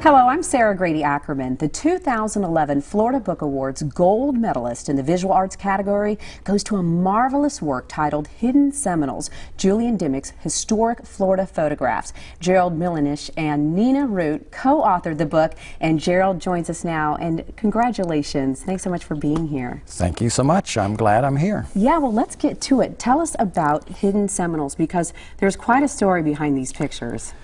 Hello, I'm Sarah Grady Ackerman. The 2011 Florida Book Awards gold medalist in the visual arts category goes to a marvelous work titled Hidden Seminoles, Julian Dimmick's historic Florida photographs. Jerald, Milanich, and Nina Root co-authored the book, and Jerald joins us now. And congratulations. Thanks so much for being here. Thank you so much. I'm glad I'm here. Yeah, well, let's get to it. Tell us about Hidden Seminoles, because there's quite a story behind these pictures.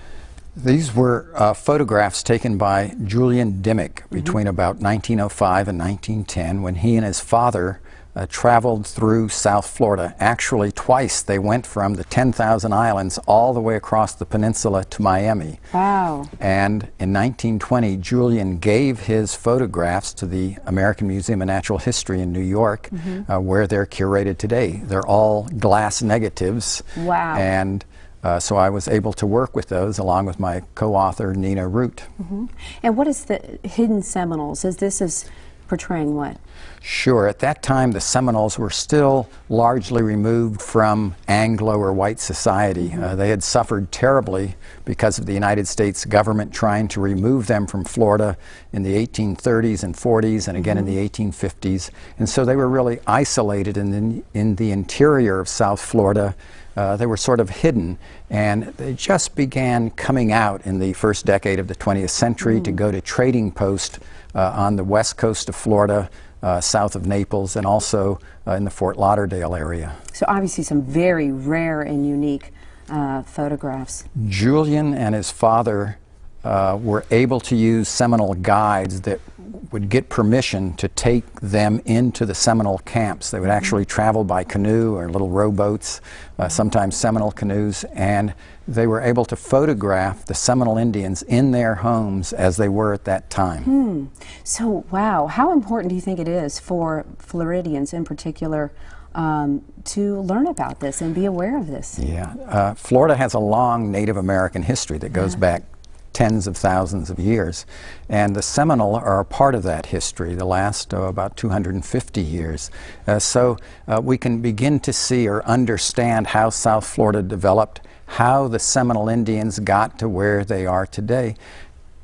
These were photographs taken by Julian Dimmick between about 1905 and 1910, when he and his father traveled through South Florida. Actually, twice they went from the 10,000 Islands all the way across the peninsula to Miami. Wow. And in 1920, Julian gave his photographs to the American Museum of Natural History in New York, where they're curated today. They're all glass negatives. Wow. And so I was able to work with those along with my co-author Nina Root. And what is the Hidden Seminoles? This is portraying what? Sure. At that time, the Seminoles were still largely removed from Anglo or white society. They had suffered terribly because of the United States government trying to remove them from Florida in the 1830s and 40s and again in the 1850s. And so they were really isolated in the interior of South Florida. They were sort of hidden, and they just began coming out in the first decade of the 20th century to go to trading posts on the west coast of Florida, south of Naples, and also in the Fort Lauderdale area. So obviously some very rare and unique photographs. Julian and his father were able to use Seminole guides that would get permission to take them into the Seminole camps. They would actually travel by canoe or little rowboats, sometimes Seminole canoes, and they were able to photograph the Seminole Indians in their homes as they were at that time. So, wow, how important do you think it is for Floridians in particular to learn about this and be aware of this? Yeah, Florida has a long Native American history that goes back tens of thousands of years, and the Seminole are a part of that history, the last about 250 years. So we can begin to see or understand how South Florida developed, how the Seminole Indians got to where they are today.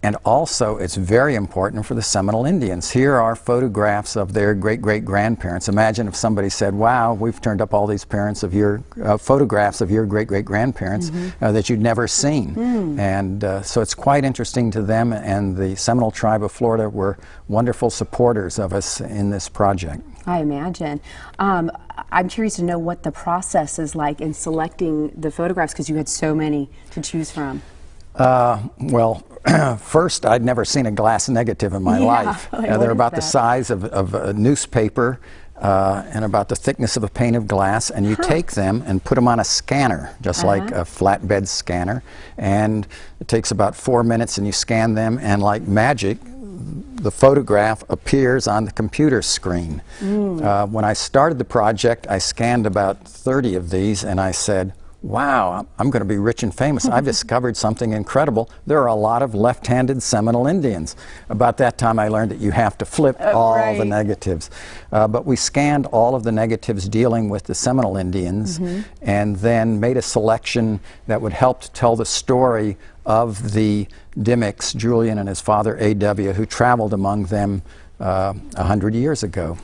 And also, it's very important for the Seminole Indians. Here are photographs of their great-great-grandparents. Imagine if somebody said, wow, we've turned up all these parents of your photographs of your great-great-grandparents that you'd never seen. And so it's quite interesting to them, and the Seminole tribe of Florida were wonderful supporters of us in this project. I imagine. I'm curious to know what the process is like in selecting the photographs, because you had so many to choose from. Well, first, I'd never seen a glass negative in my life. They're about the size of a newspaper and about the thickness of a pane of glass, and you take them and put them on a scanner, just like a flatbed scanner, and it takes about 4 minutes, and you scan them, and like magic, the photograph appears on the computer screen. When I started the project, I scanned about 30 of these, and I said, wow, I'm going to be rich and famous. I've discovered something incredible. There are a lot of left-handed Seminole Indians. About that time, I learned that you have to flip all the negatives. But we scanned all of the negatives dealing with the Seminole Indians and then made a selection that would help to tell the story of the Dimmicks, Julian and his father A.W., who traveled among them 100 years ago.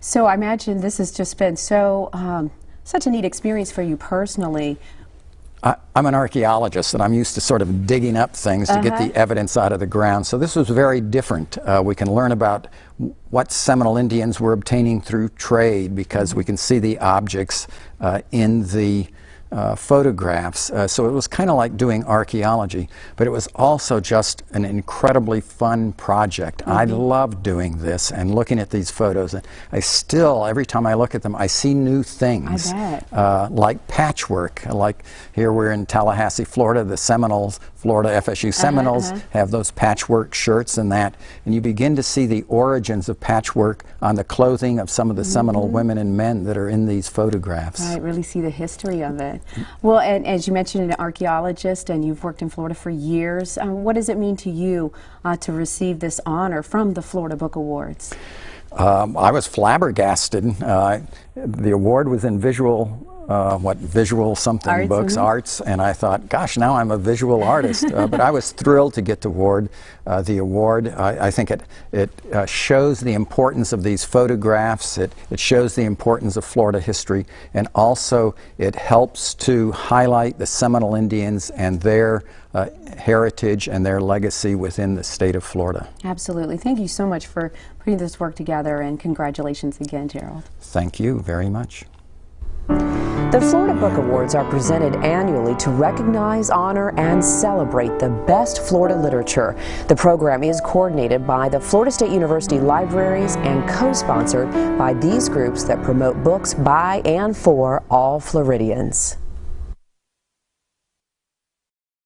So I imagine this has just been so such a neat experience for you personally. I'm an archaeologist, and I'm used to sort of digging up things to get the evidence out of the ground. So this was very different. We can learn about what Seminole Indians were obtaining through trade, because we can see the objects in the photographs. So it was kind of like doing archaeology, but it was also just an incredibly fun project. I love doing this and looking at these photos. And I still, every time I look at them, I see new things. I bet. Like patchwork. Like here we're in Tallahassee, Florida. The Seminoles, Florida FSU Seminoles, have those patchwork shirts and that. And you begin to see the origins of patchwork on the clothing of some of the Seminole women and men that are in these photographs. Right, really see the history of it. Well, and as you mentioned, an archaeologist, and you've worked in Florida for years. What does it mean to you to receive this honor from the Florida Book Awards? I was flabbergasted. The award was in visual visual something arts, books, arts, and I thought, gosh, now I'm a visual artist. But I was thrilled to get the award. I think it shows the importance of these photographs. It shows the importance of Florida history, and also it helps to highlight the Seminole Indians and their heritage and their legacy within the state of Florida. Absolutely. Thank you so much for putting this work together, and congratulations again, Jerald. Thank you very much. The Florida Book Awards are presented annually to recognize, honor, and celebrate the best Florida literature. The program is coordinated by the Florida State University Libraries and co-sponsored by these groups that promote books by and for all Floridians.